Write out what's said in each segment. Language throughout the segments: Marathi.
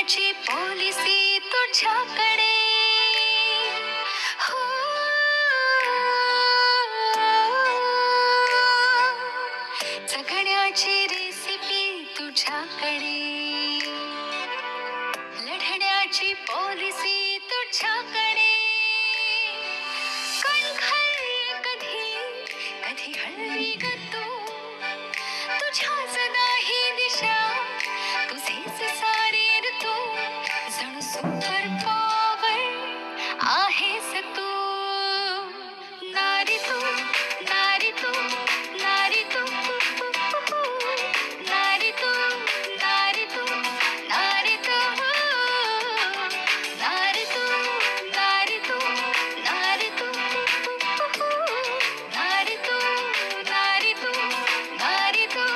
जगण्याची पॉलिसी तुझ्याकडे. हो, जगण्याची रेसिपी तुझ्याकडे, लढण्याची पॉलिसी तुझ्याकडे. कणखर कधी कधी हळवी ग तू, तुझ्याच नाही दिशा, तुझेच सारे ऋतू, जणू सुपर पॉवर आहेस तू. नारी तू, नारी तू, नारी तू, नारी तू, नारी तू, नारी तू, नारी तू, नारी तू, नारी तू, नारी तू, नारी तू, नारी तू.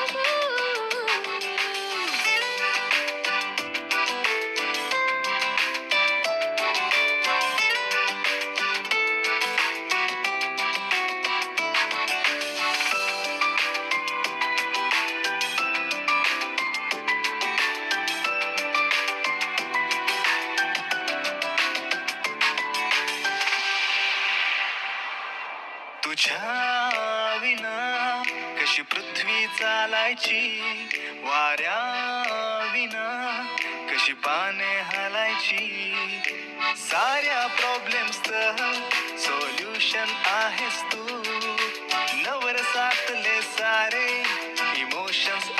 तुझ्या विना कशी पृथ्वी चालायची, वाऱ्या विना कशी पाने हलायची. साऱ्या प्रॉब्लेम्सचं सोल्युशन आहेस तू, नवरसातले